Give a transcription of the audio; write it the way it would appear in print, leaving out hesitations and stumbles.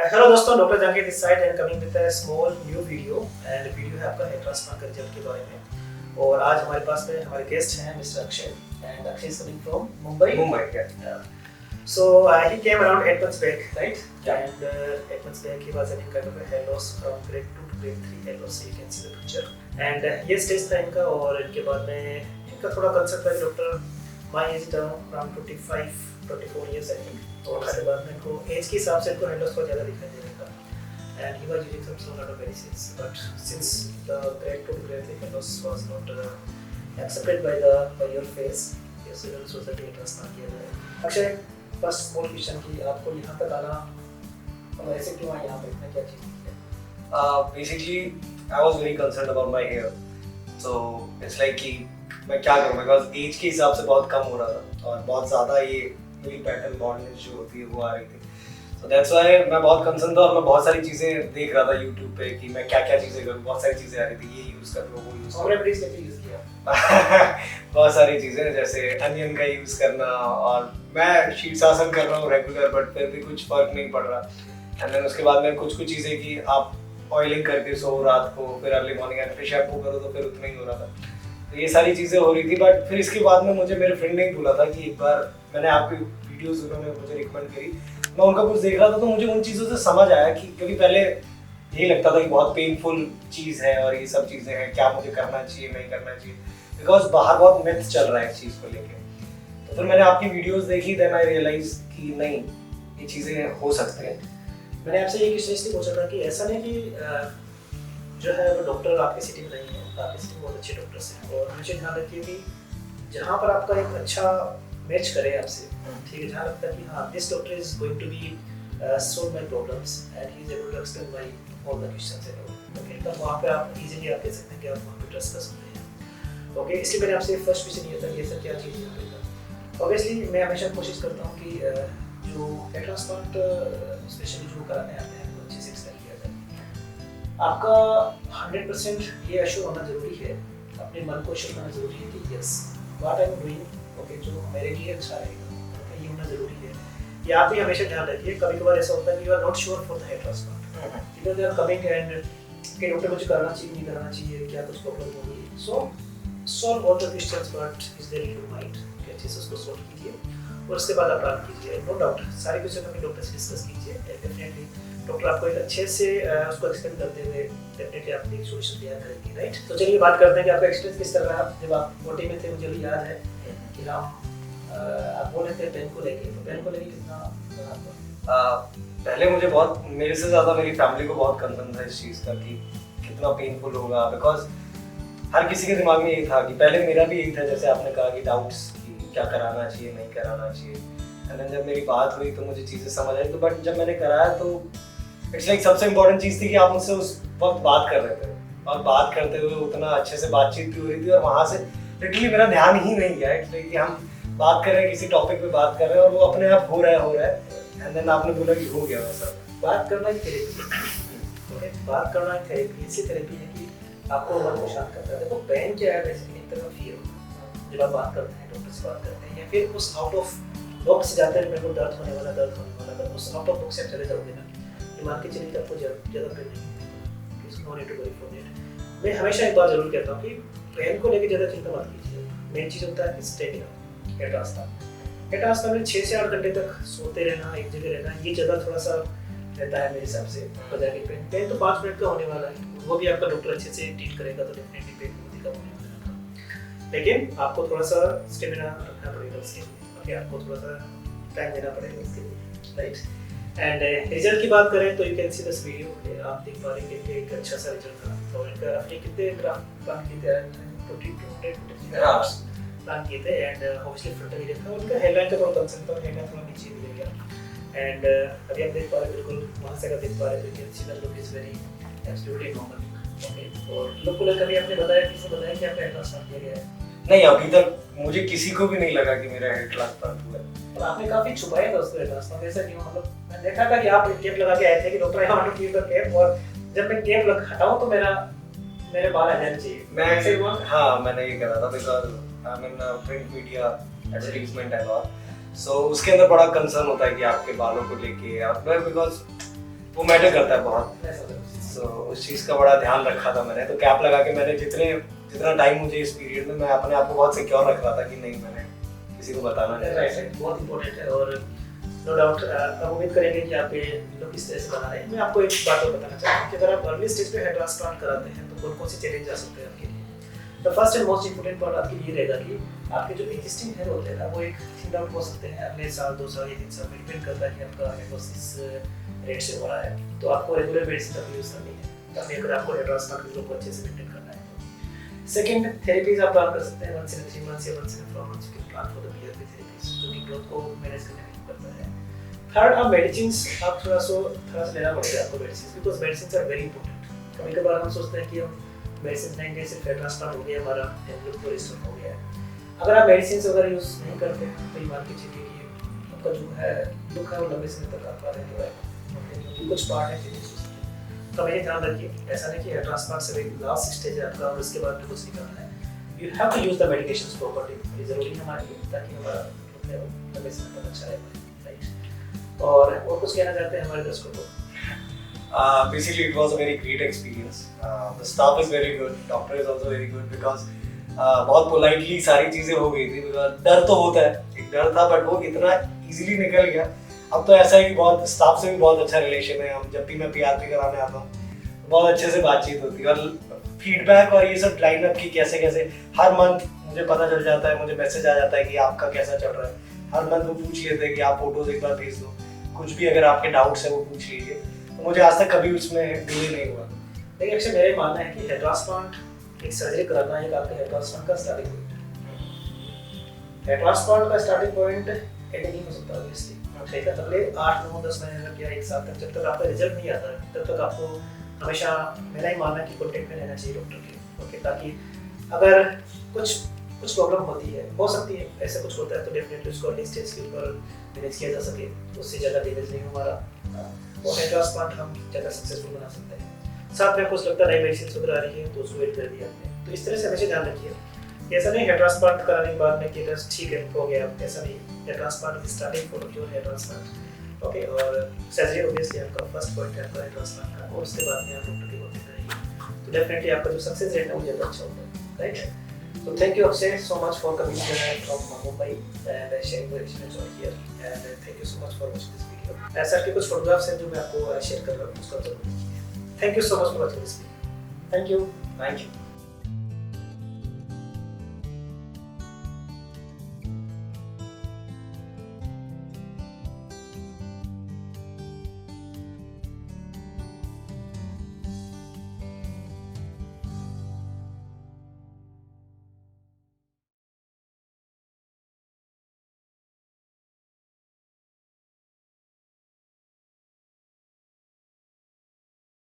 Hello दोस्तों, doctor Jahangir this side and coming with a small new video है आपका hair transplant का result के बारे में। और आज हमारे पास में हमारे गेस्ट हैं mister Akshay and Akshay is coming from Mumbai. So he came around 8 months back, right? Yeah. And 8 months back he was having kind of a hair loss from grade 2 to grade 3 hair loss. So you can see the picture. And ये stage था इनका और इनके बाद में इनका थोड़ा concern था doctor my age is around 24 years I think. और उसके बाद में इनको एज के हिसाब से इनको hair loss बहुत ज़्यादा दिखाई दे रहा था. And he was using some lot of medicines, but since the grade 2 to grade 3 hair loss was not accepted by your face, yes, we also that hair transplant किया जाए. अक्षय, फर्स्ट स्मॉल क्वेश्चन की आपको यहाँ तक आना और ऐसे क्यों आए यहाँ पे, इतना क्या चीज़ है? Basically, I was very concerned about my hair. So it's like कि मैं क्या करूँ, because एज के हिसाब से बहुत कम हो रहा था और बहुत ज़्यादा ये मेरी पैटर्न बॉल्डनेस जो होती है वो आ रही थी. So that's why मैं बहुत कंसर्न था और मैं बहुत सारी चीज़ें देख रहा था YouTube पे कि मैं क्या क्या चीज़ें करूँ. बहुत सारी चीज़ें आ रही थी, ये यूज़ कर लो वो यूज़ और रेमेडीज क्या यूज़ किया? बहुत सारी चीज़ें जैसे अनियन का यूज़ करना, और मैं शीर्षासन कर रहा हूँ रेगुलर बट फिर भी कुछ फर्क नहीं पड़ रहा. एंड देन उसके बाद में कुछ चीज़ें कि आप ऑयलिंग करके सो रात को, फिर अर्ली मॉर्निंग एंड फिर शैम्पू करो तो फिर उतना ही हो रहा था. तो ये सारी चीज़ें हो रही थी. बट फिर इसके बाद में मुझे मेरे फ्रेंड ने ही बोला था कि एक बार मैंने आपकी वीडियोज़ उन्होंने मुझे रिकमेंड करी, मैं उनका कुछ देख रहा था तो मुझे उन चीज़ों से समझ आया कि क्योंकि पहले यही लगता था कि बहुत पेनफुल चीज़ है और ये सब चीज़ें हैं, क्या मुझे करना चाहिए नहीं करना चाहिए, बिकॉज बाहर बहुत मिथ चल रहा है इस चीज़ को लेके. तो फिर मैंने आपकी वीडियोस देखी, देन आई रियलाइज कि नहीं, ये चीज़ें हो सकती हैं. मैंने आपसे ये क्वेश्चन इसलिए पूछा था कि ऐसा नहीं कि जो है वो डॉक्टर आपकी सिटी में नहीं है, आपकी सिटी में बहुत अच्छे डॉक्टर्स हैं और हमेशा ध्यान रखिए कि जहाँ पर आपका एक अच्छा मैच करे आपसे, ठीक है, जहाँ लगता है कि हाँ this doctor is going to be solve my problems and he is able to explain my all the questions and all. Okay, तब वहाँ पे आप easily आप कह सकते हैं कि आप वहाँ पे ट्रस्ट कर सकते हैं. ओके, इसलिए मैंने आपसे फर्स्ट क्वेश्चन ये था ये सब क्या चीज़ है. ऑब्वियसली मैं हमेशा कोशिश करता हूँ कि जो हेयर ट्रांसप्लांट स्पेशली जो कराने आते हैं वो अच्छे से एक्सप्लेन किया जाए. आपका 100% ये अश्योर होना जरूरी है, अपने मन को अश्योर करना जरूरी है कि yes what I am doing okay जो मेरे लिए अच्छा रहेगा. ओके, ये होना जरूरी है. ये आप भी हमेशा ध्यान रखिए. कभी कभार ऐसा होता है कि you are not sure for the hair transplant, because they are coming and कि डॉक्टर मुझे करना चाहिए नहीं करना चाहिए, क्या कुछ प्रॉब्लम होगी. So solve all the questions but is there in your mind कि अच्छे से उसको सॉल्व कीजिए और उसके बाद आप प्लान कीजिए. नो डाउट सारे क्वेश्चन अपने डॉक्टर से डिस्कस कीजिए. डेफिनेटली डॉक्टर आपको एक अच्छे से उसको एक्सप्लेन करते हुए डेफिनेटली आपको एक सॉल्यूशन तैयार करेंगे. राइट, तो चलिए बात करते हैं कि आपका एक्सपीरियंस किस तरह रहा जब आप ओटी में थे. मुझे भी याद है कि हम आप बोल रहे थे पेन को लेके, तो पेन को लेके कितना पहले मुझे बहुत, मेरे से ज़्यादा मेरी फैमिली को बहुत कंसर्न था इस चीज़ का कि कितना पेनफुल होगा, बिकॉज हर किसी के दिमाग में यही था कि पहले मेरा भी यही था जैसे आपने कहा कि डाउट्स कि क्या कराना चाहिए नहीं कराना चाहिए. एंड देन जब मेरी बात हुई तो मुझे चीज़ें समझ आई. तो बट जब मैंने कराया तो इट्स लाइक सबसे इम्पोर्टेंट चीज़ थी कि आप मुझसे उस वक्त बात कर रहे थे और बात करते हुए उतना अच्छे से बातचीत भी हो रही थी और वहाँ से लिटरली मेरा ध्यान ही नहीं गया. इट्स लाइक कि हम बात कर रहे हैं, किसी टॉपिक पे बात कर रहे हैं और वो अपने आप हो रहा है. एंड देन आपने बोला कि हो गया वैसा. बात करना ही थेरेपी है. ओके, बात करना ही थेरेपी इसलिए थेरेपी है कि आपको मन को शांत करता है. देखो पेन क्या है, बेसिकली एक तरह का फियर होता है. जब आप बात करते हैं, डॉक्टर से बात करते हैं या फिर उस आउट ऑफ बॉक्स जाते हैं, मेरे को दर्द होने वाला अगर उस आउट ऑफ बॉक्स से चले जाओगे ना, ये मान के चलिए कि आपको ज़्यादा पेन नहीं, no need to worry for it. मैं हमेशा एक बात जरूर कहता हूँ कि पेन को लेकर ज़्यादा चिंता मत कीजिए. मेन चीज़ होता है कि स्टेमिना. हेयर ट्रांसप्लांट में 6 से 8 घंटे तक सोते रहना, एक जगह रहना, ये ज़्यादा थोड़ा सा रहता है मेरे हिसाब से. बजाय कि पेन तो 5 मिनट का होने वाला है, वो भी आपका डॉक्टर अच्छे से ट्रीट करेगा तो डेफिनेटली पेन बहुत ही कम होने वाला है. लेकिन आपको थोड़ा सा स्टेमिना रखना पड़ेगा उसके लिए. ओके, आपको थोड़ा सा टाइम देना पड़ेगा उसके लिए. राइट, एंड रिजल्ट की बात करें तो you can see this video. आप देख पा रहे हैं कि एक अच्छा सा रिजल्ट था. तो इनका आपने कितने ग्राफ प्लान किए थे? 22 ग्राफ्स प्लान किए थे. एंड ऑब्वियसली फ्रंट एरिया था, उनका हेडलाइन का थोड़ा कंसर्न था, हेडलाइन थोड़ा नीचे दिया गया. एंड अभी आप देख पा रहे हैं, बिल्कुल वहाँ से अगर देख पा रहे हैं तो see the look is very absolutely normal. Okay, और लुक को लेकर भी आपने बताया, किसी ने बताया कि आपका हेयर ट्रांसप्लांट किया गया है? नहीं, अभी तक मुझे किसी को भी नहीं लगा कि मेरा हेयर ट्रांसप्लांट हुआ है. और आपने काफी छुपाया था उसको हेयर ट्रांसप्लांट. ऐसा नहीं हो, मतलब मैं देखा था कि आप कैप लगा के आए थे कि doctor I want to keep the cap, और जब मैं कैप हटाऊं तो मेरे बाल आ जाने चाहिए. मैं ऐसे हुआ? हाँ, मैंने ये करा था because I am in print media advertisement and all. So उसके अंदर बड़ा कंसर्न होता है कि आपके बालों को लेके आप, बिकॉज वो मैटर करता है बहुत। मैं समझ रहा हूँ। So, उस चीज़ का बड़ा ध्यान रखा था मैंने, तो कैप लगा के मैंने जितना टाइम मुझे इस पीरियड में, मैं अपने आप को बहुत सिक्योर रख रहा था कि नहीं, मैंने किसी को बताना नहीं। राइट, बहुत इंपॉर्टेंट है। और नो डाउट हम उम्मीद करेंगे कि आप ये लोग किस तरह से बना रहे हैं। मैं आपको एक बात और बताना चाहता हूँ कि अगर आप अर्ली स्टेज पे हेयर ट्रांसप्लांट कराते हैं तो कौन कौन से चैलेंज आ सकते हैं आपके लिए। तो first and most important point आपके लिए रहेगा कि आपके जो एग्जिस्टिंग हेयर होते हैं ना, वो एक थिन आउट हो सकते हैं अगले साल, 2 साल या 3 साल में, डिपेंड करता है कि आपका हेयर लॉस किस रेट से हो रहा है। तो आपको रेगुलर मेडिसिन का यूज़ करनी है ताकि अगर आपको हेयर ट्रांसप्लांट के लोग को अच्छे से मेंटेन करना है तो। सेकंड, थेरेपीज आप प्लान कर सकते हैं 1 से 3 मंथ्स या 1 से 4 मंथ्स के plan for the PRP therapies, जो कि ग्रोथ को मैनेज करने में हेल्प करता है। थर्ड, आप मेडिसिन आप थोड़ा सा लेना पड़ेगा आपको medicine, because medicine are very important. कभी कभार हम सोचते हैं कि हम मेडिसिन लेंगे, सिर्फ हेयर ट्रांसप्लांट हो गया, हमारा हेयर लुक तो रिस्टोर हो गया है। अगर आप मेडिसिन वगैरह यूज़ नहीं करते तो ये मान के चलिए कि आपका जो है लुक है वो लंबे समय तक आपका रहता है, क्योंकि कुछ पार्ट है चेंजेस हो सकते हैं। तो हमें ध्यान रखिए, ऐसा नहीं कि हेयर ट्रांसप्लांट से लास्ट स्टेज है आपका और उसके बाद कुछ नहीं करना है। You have to use the medications properly, ये ज़रूरी है हमारे लिए, ताकि हमारा लुक है वो लंबे समय तक अच्छा रहे। राइट, और कुछ कहना चाहते हैं हमारे दर्शकों को? Basically, it was a very great experience. The staff is very good. Doctor is also very good because बहुत politely सारी चीजें हो गई थी। Because डर तो होता है, एक डर था, बट वो इतना easily निकल गया। अब तो ऐसा है कि बहुत स्टाफ से भी बहुत अच्छा रिलेशन है। हम जब भी मैं PRP कराने आता हूँ बहुत अच्छे से बातचीत होती है, और फीडबैक और ये सब लाइन अप की कैसे कैसे हर मंथ मुझे पता चल जाता है, मुझे मैसेज आ जाता है कि आपका कैसा चल रहा है। हर मंथ वो पूछ लेते हैं कि आप फोटोज एक बार भेज दो, कुछ भी अगर आपके डाउट्स है वो पूछ लीजिए। तो मुझे आज तक कभी उसमें डिले नहीं हुआ। देखिए अक्सर मेरा मानना है कि हेयर ट्रांसप्लांट एक सर्जरी कराना एक आपके हेयर ट्रांसप्लांट का स्टार्टिंग पॉइंट है। हेयर ट्रांसप्लांट का स्टार्टिंग पॉइंट एंड नहीं हो सकता ऑब्वियसली, ठीक है। अगले 8, 9, 10 महीने तक या 1 साल तक जब तक आपका रिजल्ट नहीं आता तब तक आपको हमेशा, मेरा ही मानना है कि कॉन्टेक्ट में रहना चाहिए डॉक्टर के, ओके। ताकि अगर कुछ प्रॉब्लम होती है, हो सकती है ऐसा कुछ होता है, तो डेफिनेटली उसको अर्ली स्टेज के ऊपर मैनेज किया जा सके, उससे ज़्यादा डैमेज नहीं हो हमारा, और हेयर ट्रांसप्लांट हम ज़्यादा सक्सेसफुल बना सकते हैं। साथ में कुछ लगता है नई मेडिसिन वगैरह आ रही है तो उसको वेट कर दिया आपने। तो इस तरह से हमेशा ध्यान रखिए, ऐसा नहीं हेयर ट्रांसप्लांट कराने के बाद में कि ठीक है हो गया, ऐसा नहीं। Hair transplant is starting for your hair transplant, okay. और सर्जरी ऑब्वियसली आपका फर्स्ट पॉइंट है आपका हेयर ट्रांसप्लांट का, और उसके बाद में आप डॉक्टर की बातें करेंगे तो डेफिनेटली आपका जो सक्सेस रेट है वो ज़्यादा अच्छा होता है, right. So thank you Akshay so much for coming from Mumbai and sharing your experience over here, and thank you so much for watching this video. ऐसा के कुछ फोटोग्राफ्स हैं जो मैं आपको शेयर कर रहा हूँ, उसका जरूर। Thank you so much for watching this video. Thank you. Thank you.